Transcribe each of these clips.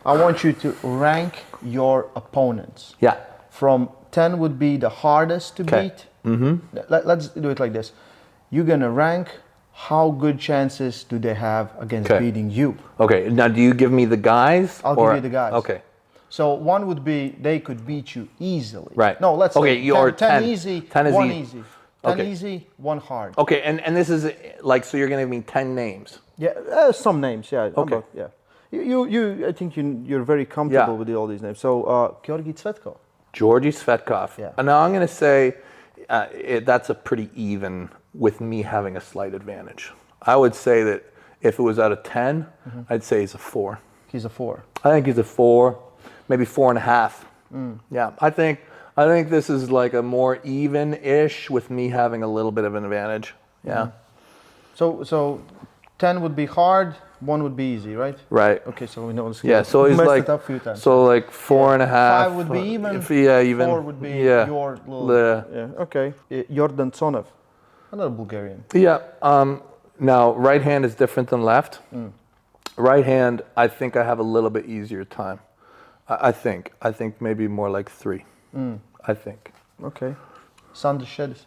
I want you to rank your opponents. Yeah. From 10 would be the hardest to beat. Mm-hmm. Let's do it like this. You're going to rank how good chances do they have against beating you. Okay. Now, do you give me the guys? I'll give you the guys. Okay. So one would be they could beat you easily. Right. No, let's say 10 easy, 10 is 1 easy. 10 easy, 1 hard. Okay, and this is like, so you're going to give me 10 names. Yeah, some names, yeah. Okay. Yeah. I think you're very comfortable with all these names. So, Georgi Tsvetkov. Georgi Tsvetkov. Yeah. And now I'm going to say that's a pretty even with me having a slight advantage. I would say that if it was out of 10, I'd say he's a 4. He's a 4. I think he's a 4, maybe 4.5. Yeah, I think this is like a more even-ish with me having a little bit of an advantage. Yeah. So 10 would be hard, 1 would be easy, right? Right. Okay, so we know it's Yeah, so he's like, it up a few times. so like 4.5. 5 would be even. Even. 4 would be your little. Yeah. Okay. Jordan Tsonev, another Bulgarian. Yeah. Now right hand is different than left. Right hand, I think I have a little bit easier time. I think maybe more like 3. I think. Okay. Sanders Shedis.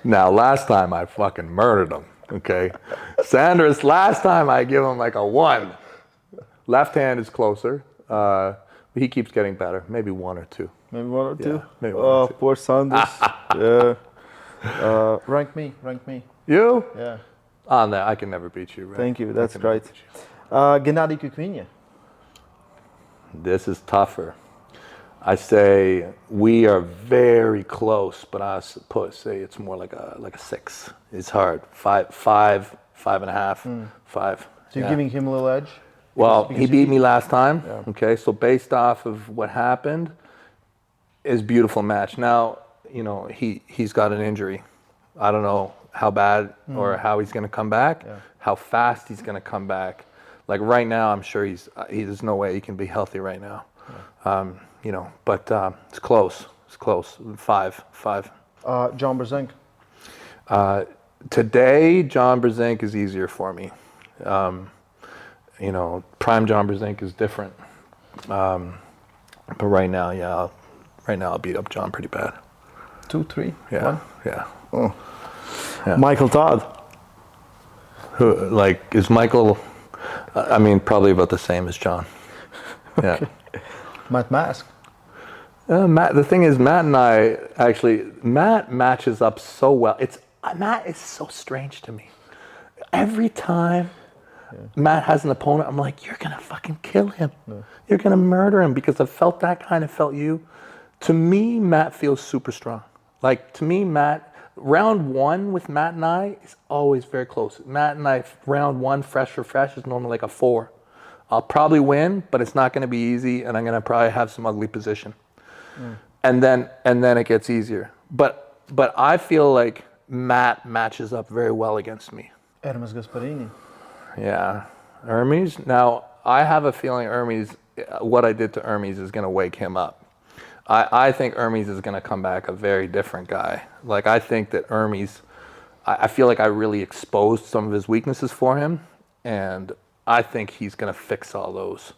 Now, last time I fucking murdered him. Okay. Sanders, last time I give him like a 1. Left hand is closer. He keeps getting better. Maybe 1 or 2. Maybe 1 or 2? Yeah, maybe 1 or 2. Poor Sanders. Yeah. Rank me. You? Yeah. Oh, no, I can never beat you. Right? Thank you. That's great. Genadi Kvikvinia. This is tougher. I say we are very close, but I say it's more like a 6. It's hard. 5.5, 5. So you're giving him a little edge? Well, he beat me last time. Yeah. Okay, so based off of what happened, is beautiful match. Now, he's got an injury. I don't know how bad or how he's going to come back, how fast he's going to come back. Like right now, I'm sure there's no way he can be healthy right now. Yeah. But it's close. It's close. 5. John Brzenk. Today, John Brzenk is easier for me. Prime John Brzenk is different. But right now, I'll beat up John pretty bad. 2, 3, yeah, 1? Yeah. Oh. Yeah. Michael Todd. Who, is Michael, probably about the same as John. Yeah. Okay. Matt Mask. Matt, the thing is, Matt and I, Matt matches up so well. Matt is so strange to me. Every time Matt has an opponent, I'm like, you're going to fucking kill him. No. You're going to murder him because I've felt that kind of felt you. To me, Matt feels super strong. To me, Matt, round 1 with Matt and I is always very close. Matt and I, round 1, fresh is normally like a 4. I'll probably win, but it's not going to be easy, and I'm going to probably have some ugly position. And then it gets easier. But I feel like Matt matches up very well against me. Hermes Gasparini. Yeah. Hermes. Now, I have a feeling what I did to Hermes is going to wake him up. I think Hermes is going to come back a very different guy. I think that Hermes, I feel like I really exposed some of his weaknesses for him, and I think he's going to fix all those.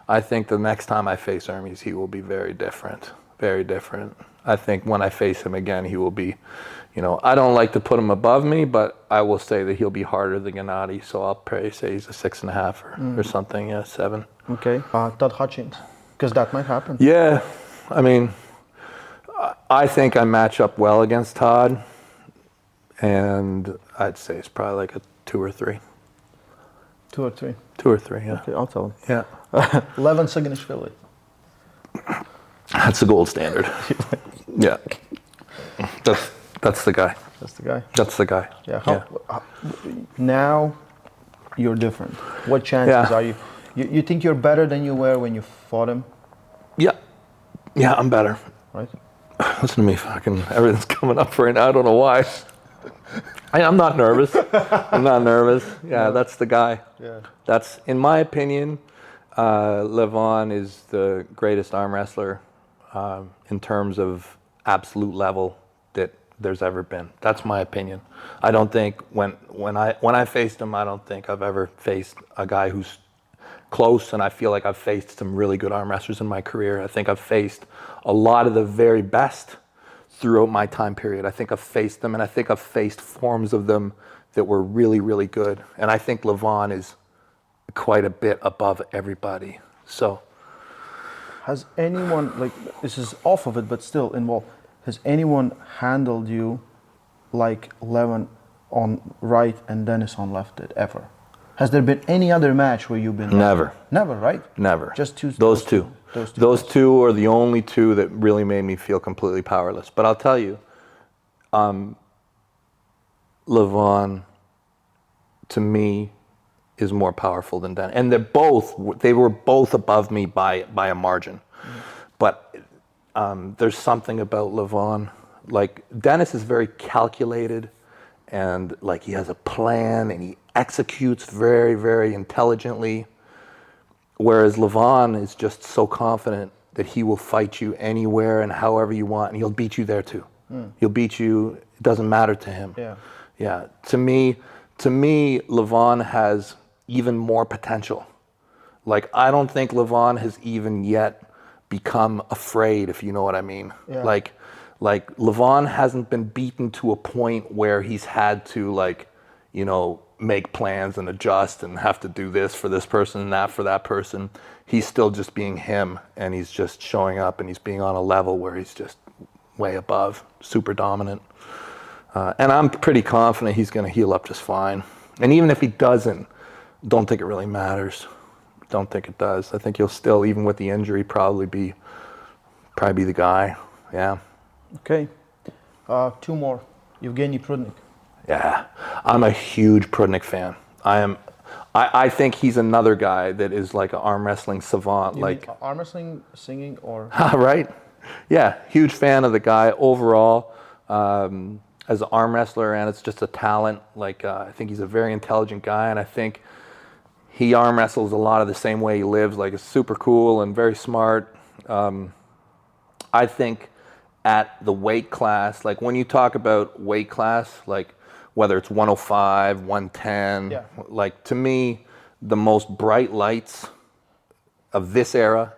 I think the next time I face Hermes, he will be very different. Very different. I think when I face him again, he will be, I don't like to put him above me, but I will say that he'll be harder than Genadi. So I'll probably say he's a 6.5 or something. Yeah, 7. Okay. Todd Hutchings, because that might happen. Yeah. I think I match up well against Todd, and I'd say it's probably like a 2 or 3. 2 or 3? 2 or 3, yeah. Okay, I'll tell him. Yeah. Levan Saginashvili. That's the gold standard. Yeah. That's the guy. That's the guy? That's the guy. Yeah. Now you're different. What chances are you? You think you're better than you were when you fought him? Yeah. Yeah, I'm better. Right? Listen to me, fucking everything's coming up right now. I don't know why. I'm not nervous. Yeah, that's the guy. Yeah. That's, in my opinion, Levan is the greatest arm wrestler in terms of absolute level that there's ever been. That's my opinion. I don't think when I faced him, I don't think I've ever faced a guy who's close, and I feel like I've faced some really good arm wrestlers in my career. I think I've faced a lot of the very best throughout my time period. I think I've faced them, and I think I've faced forms of them that were really, really good. And I think Levan is quite a bit above everybody. So, has anyone, like, this is off of it, but still involved, has anyone handled you like Levan on right and Denis on left did, ever? Has there been any other match where you've been never. Never, right? Never. Just two. Those two. Those two are the only two that really made me feel completely powerless. But I'll tell you, Levan, to me, is more powerful than Denis. And they were both above me by a margin. But there's something about Levan. Like, Denis is very calculated, and like he has a plan, and he executes very, very intelligently. Whereas Levan is just so confident that he will fight you anywhere and however you want, and he'll beat you there too. He'll beat you. It doesn't matter to him. Yeah. To me, Levan has even more potential. Like, I don't think Levan has even yet become afraid, if you know what I mean. Yeah. Like Levan hasn't been beaten to a point where he's had to, like, you know, make plans and adjust and have to do this for this person and that for that person. He's still just being him, and he's just showing up, and he's being on a level where he's just way above, super dominant. And I'm pretty confident he's going to heal up just fine. And even if he doesn't, don't think it really matters. Don't think it does. I think he'll still, even with the injury, probably be the guy. Yeah. Okay. Two more. Evgeny Prudnik. Yeah, I'm a huge Prudnik fan. I think he's another guy that is like an arm wrestling savant. You like mean arm wrestling, singing, or? Right? Yeah, huge fan of the guy overall as an arm wrestler, and it's just a talent. Like I think he's a very intelligent guy, and I think he arm wrestles a lot of the same way he lives. Like, it's super cool and very smart. I think at the weight class, like when you talk about weight class, like whether it's 105, 110, like to me, the most bright lights of this era,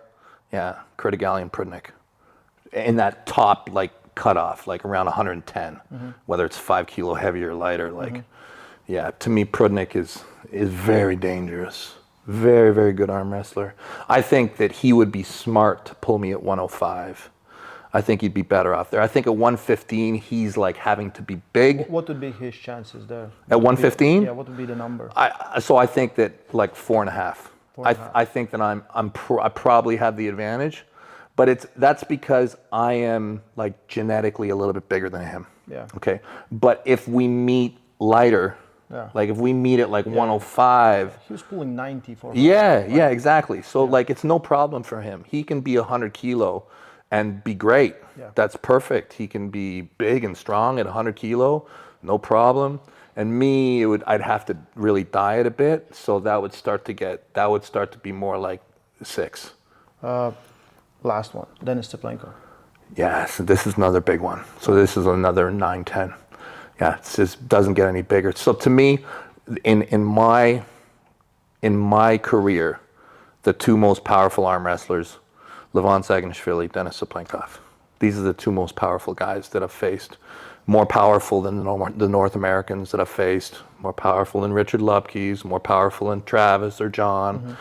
Genadi Prudnik. In that top, like, cutoff, like around 110, whether it's 5 kilo heavier or lighter, like, to me, Prudnik is very dangerous. Very, very good arm wrestler. I think that he would be smart to pull me at 105. I think he'd be better off there. I think at 115, he's like having to be big. What would be his chances there? At 115? Yeah, what would be the number? So I think that like 4.5. I think that I probably have the advantage, but that's because I am like genetically a little bit bigger than him. Yeah. Okay. But if we meet lighter, like if we meet at like 105. He was pulling 90 for. Yeah, exactly. So like it's no problem for him. He can be 100 kilo and be great. Yeah. That's perfect. He can be big and strong at 100 kilo, no problem. And me, I'd have to really diet a bit, so that would start to be more like 6. Last one, Denis Cyplenkov. Yeah, so this is another big one. So this is another 9-10. Yeah, it just doesn't get any bigger. So to me, in my career, the two most powerful arm wrestlers, Levan Saginashvili, Denis Cyplenkov. These are the two most powerful guys that I've faced. More powerful than the North Americans that I've faced. More powerful than Richard Lupke's. More powerful than Travis or John.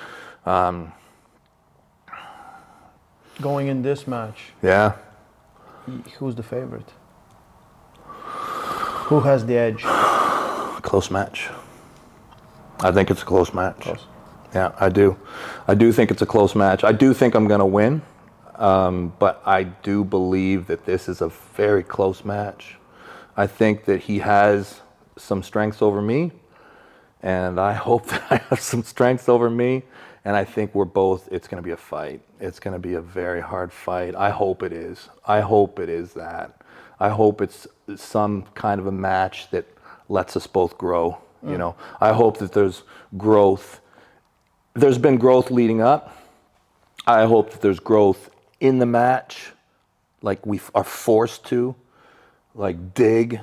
Going in this match. Yeah. Who's the favorite? Who has the edge? Close match. I think it's a close match. Close. Yeah, I do. I do think it's a close match. I do think I'm going to win, but I do believe that this is a very close match. I think that he has some strengths over me, and I hope that I have some strengths over me, and I think it's going to be a fight. It's going to be a very hard fight. I hope it is. I hope it is that. I hope it's some kind of a match that lets us both grow, you know. I hope that there's growth. There's been growth leading up. I hope that there's growth in the match, like we are forced to, like dig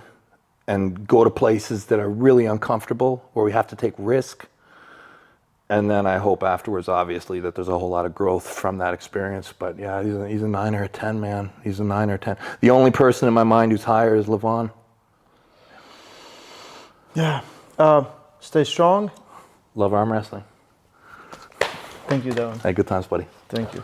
and go to places that are really uncomfortable, where we have to take risk. And then I hope afterwards, obviously, that there's a whole lot of growth from that experience. But yeah, he's a 9 or a 10, man. He's a 9 or a 10. The only person in my mind who's higher is Levan. Yeah. Stay strong. Love arm wrestling. Thank you, Devon. Hey, good times, buddy. Thank you.